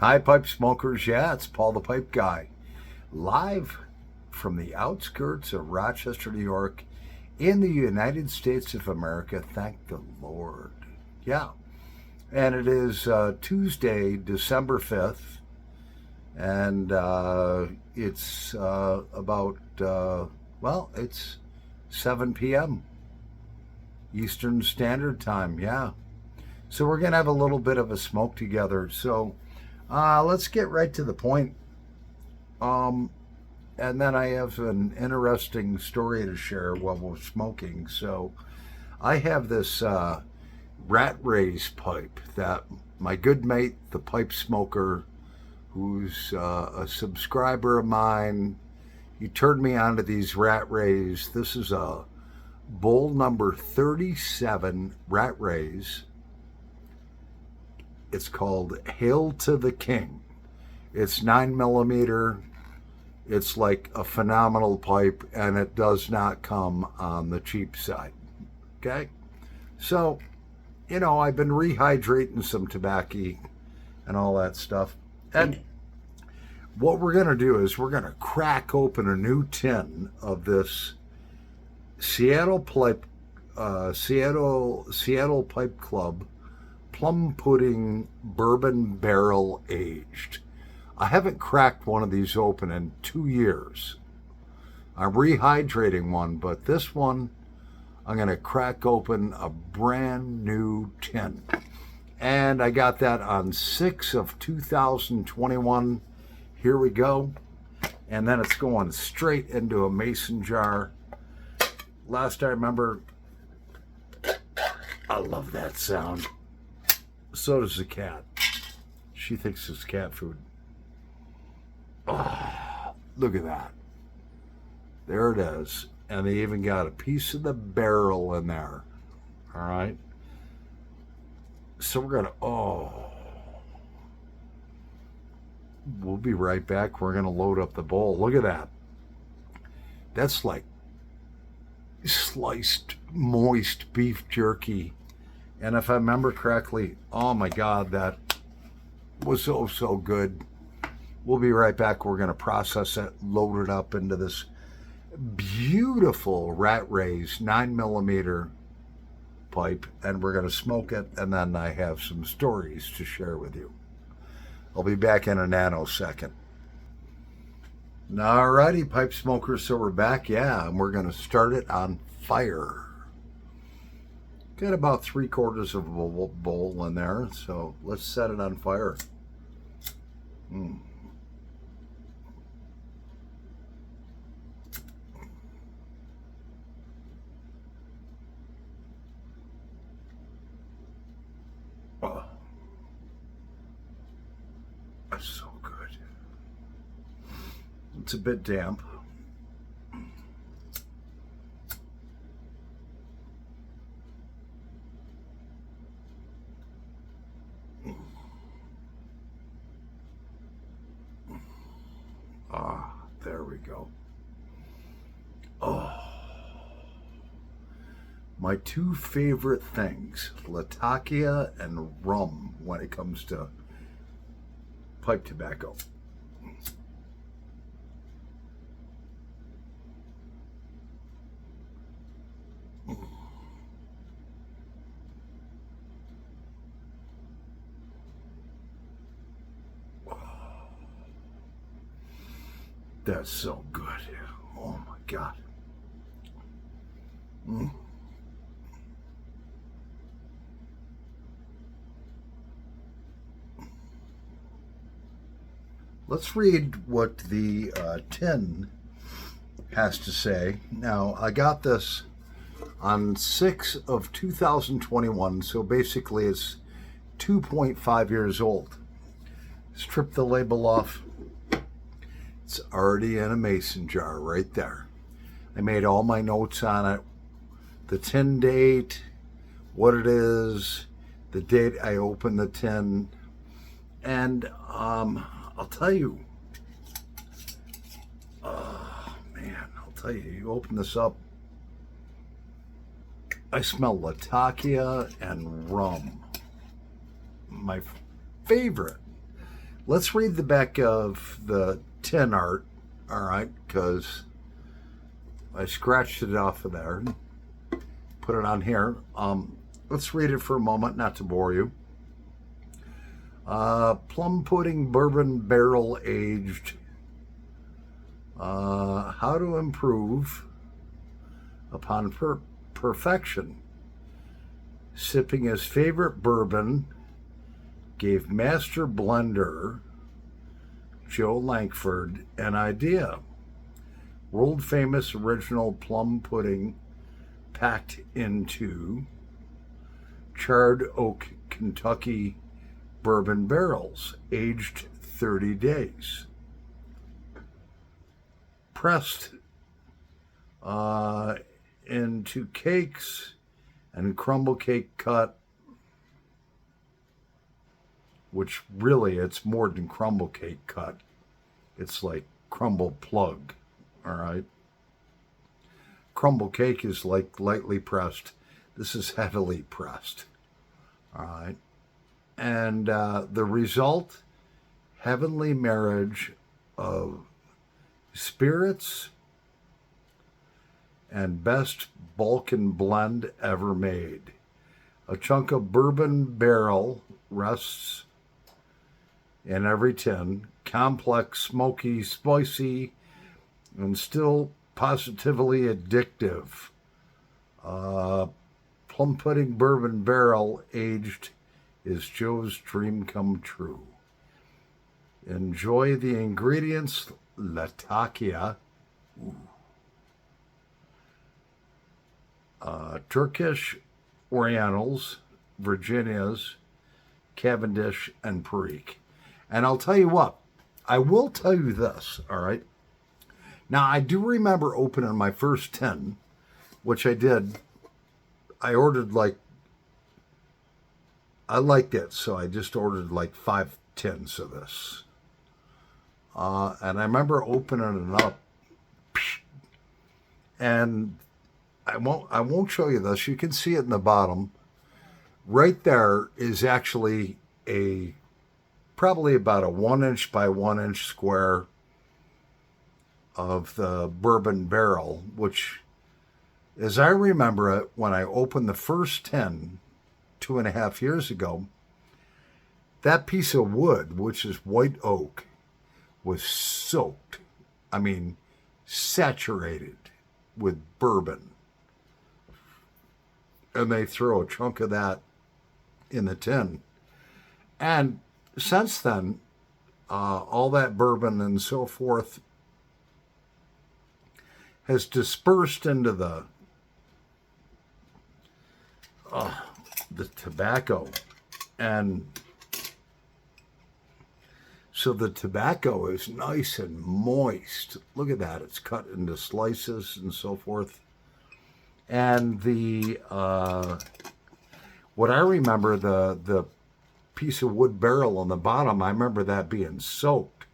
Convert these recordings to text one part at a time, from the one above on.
Hi, pipe smokers. Yeah, it's Paul the Pipe Guy, live from the outskirts of Rochester, New York, in the United States of America. Thank the Lord. Yeah, and it is Tuesday, December 5th, and it's it's 7 p.m. Eastern Standard Time. Yeah. So we're going to have a little bit of a smoke together. So let's get right to the point. Um, and then I have an interesting story to share while we're smoking. So I have this rat race pipe that my good mate, the pipe smoker, who's a subscriber of mine, he turned me on to these rat rays. This is a bowl number 37 rat rays. It's called Hail to the King. It's 9 millimeter. It's like a phenomenal pipe, and it does not come on the cheap side. Okay? So, I've been rehydrating some tobacco and all that stuff. And what we're going to do is we're going to crack open a new tin of this Seattle Pipe Club plum pudding bourbon barrel aged. I haven't cracked one of these open in 2 years. I'm rehydrating one, but this one I'm going to crack open a brand new tin. And I got that on 6/2021. Here we go. And then it's going straight into a mason jar. Last I remember, I love that sound. So does the cat. She thinks it's cat food. Oh, look at that. There it is. And they even got a piece of the barrel in there. All right. So we're going to, we'll be right back. We're going to load up the bowl. Look at that. That's like sliced, moist beef jerky. And if I remember correctly, oh my God, that was so good. We'll be right back. We're going to process it, load it up into this beautiful rat rays 9 millimeter pipe, and we're going to smoke it. And then I have some stories to share with you. I'll be back in a nanosecond. Alrighty, pipe smokers, so we're back. Yeah, and we're going to start it on fire. Got about 3/4 of a bowl in there, so let's set it on fire. Oh, that's so good. It's a bit damp. There we go. Oh, my two favorite things, Latakia and rum, when it comes to pipe tobacco. That's so good. Oh my God. Let's read what the tin has to say. Now, I got this on 6/2021, so basically it's 2.5 years old. Strip the label off. It's already in a mason jar right there. I made all my notes on it. The tin date, what it is, the date I opened the tin. And I'll tell you, you open this up, I smell Latakia and rum. My favorite. Let's read the back of the tin art, all right, because I scratched it off of there, put it on here. Let's read it for a moment, not to bore you. Plum pudding bourbon barrel aged. How to improve upon perfection. Sipping his favorite bourbon gave master blender Joe Lankford an idea. World famous original plum pudding packed into charred oak Kentucky bourbon barrels, aged 30 days. Pressed into cakes and crumble cake cut, which really it's more than crumble cake cut. It's like crumble plug, all right? Crumble cake is like lightly pressed. This is heavily pressed, all right? And the result, heavenly marriage of spirits and best Balkan blend ever made. A chunk of bourbon barrel rests in every tin, complex, smoky, spicy, and still positively addictive. Plum pudding bourbon barrel aged is Joe's dream come true. Enjoy the ingredients: Latakia, Turkish Orientals, Virginias, Cavendish, and Perique. And I'll tell you what, I will tell you this, all right? Now, I do remember opening my first tin, which I did. I ordered I liked it, so I just ordered like 5 tins of this. And I remember opening it up, and I won't show you this. You can see it in the bottom. Right there is actually probably about a 1-inch by 1-inch square of the bourbon barrel, which, as I remember it, when I opened the first tin 2.5 years ago, that piece of wood, which is white oak, was soaked. I mean, saturated with bourbon. And they throw a chunk of that in the tin. And since then, all that bourbon and so forth has dispersed into the tobacco. And so the tobacco is nice and moist. Look at that. It's cut into slices and so forth. And what I remember, the piece of wood barrel on the bottom, I remember that being soaked.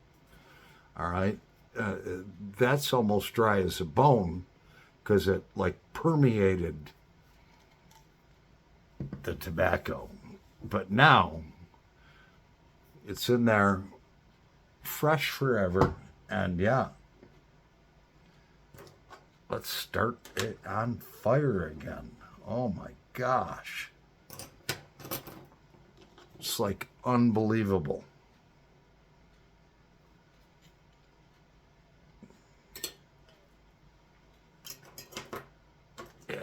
All right. That's almost dry as a bone because it like permeated the tobacco. But now it's in there fresh forever. And yeah, let's start it on fire again. Oh my gosh. It's like unbelievable. Yeah.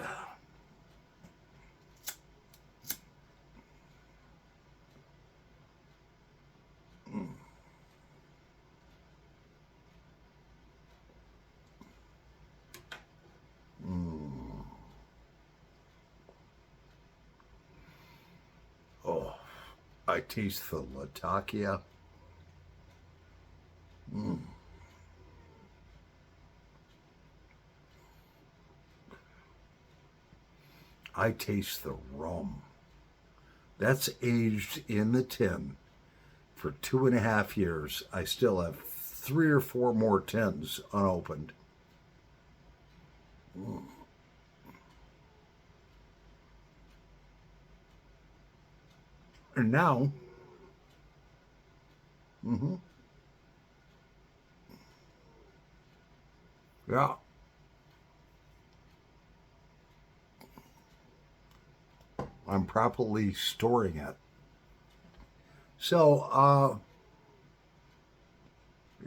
Oh, I taste the Latakia. I taste the rum. That's aged in the tin for 2.5 years. I still have 3 or 4 more tins unopened. And now Mm-hmm. Yeah. I'm properly storing it. So,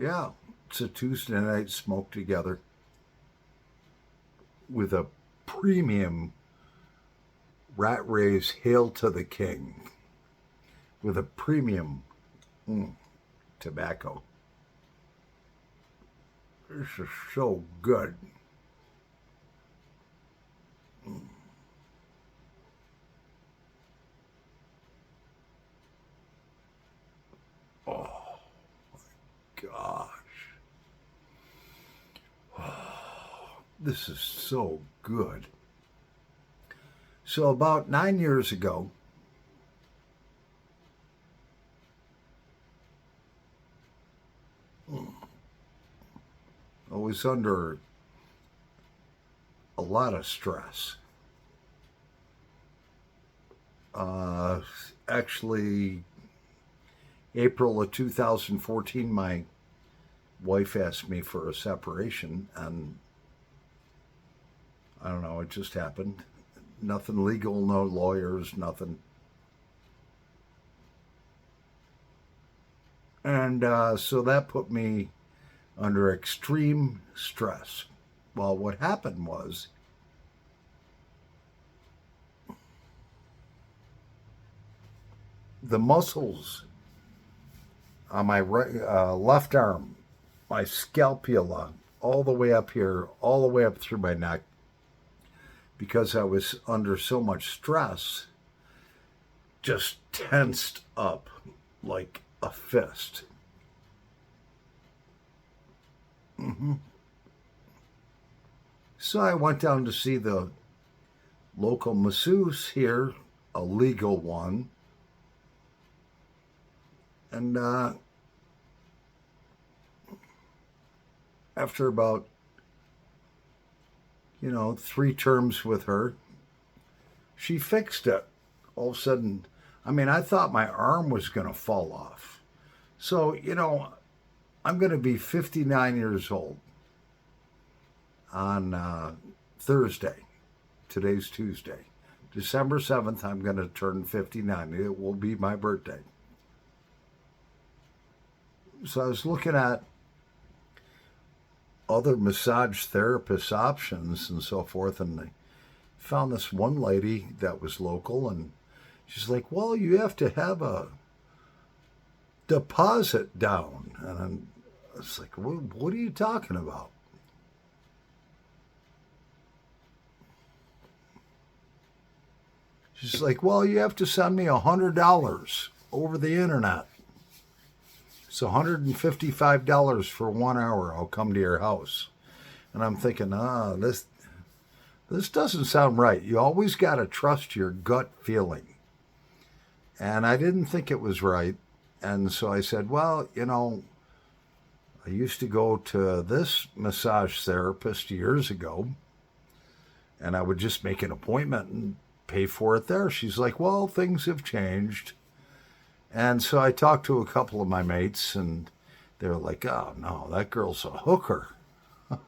yeah, it's a Tuesday night smoke together with a premium Rat Ray's Hail to the King with a premium tobacco. This is so good. Oh, gosh. This is so good. So, about 9 years ago, I was under a lot of stress. Uh, Actually, April of 2014, my wife asked me for a separation, and I don't know, it just happened. Nothing legal, no lawyers, nothing. And so that put me under extreme stress. Well, what happened was the muscles on my left arm, my scapula, all the way up here, all the way up through my neck, because I was under so much stress, just tensed up like a fist. Mm-hmm. So I went down to see the local masseuse here, a legal one, and after about 3 terms with her, she fixed it. All of a sudden, I mean, I thought my arm was going to fall off. So, I'm going to be 59 years old on Thursday. Today's Tuesday. December 7th, I'm going to turn 59. It will be my birthday. So I was looking at other massage therapist options and so forth, and I found this one lady that was local, and she's like, well, you have to have a deposit down. And I was like, what are you talking about? She's like, well, you have to send me $100 over the internet. It's $155 for 1 hour. I'll come to your house. And I'm thinking, this doesn't sound right. You always got to trust your gut feeling. And I didn't think it was right. And so I said, well, I used to go to this massage therapist years ago, and I would just make an appointment and pay for it there. She's like, well, things have changed. And so I talked to a couple of my mates, and they were like, oh, no, that girl's a hooker. I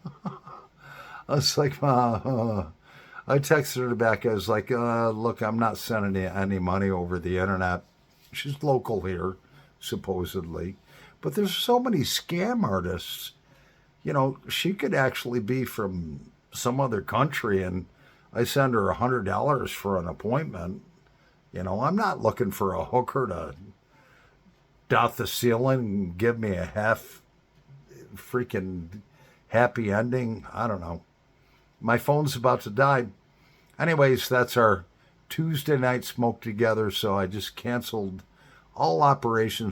was like, I texted her back. I was like, look, I'm not sending you any money over the internet. She's local here, supposedly. But there's so many scam artists. She could actually be from some other country, and I send her $100 for an appointment. I'm not looking for a hooker to dot the ceiling and give me a half freaking happy ending. I don't know. My phone's about to die. Anyways, that's our Tuesday night smoke together, so I just canceled all operations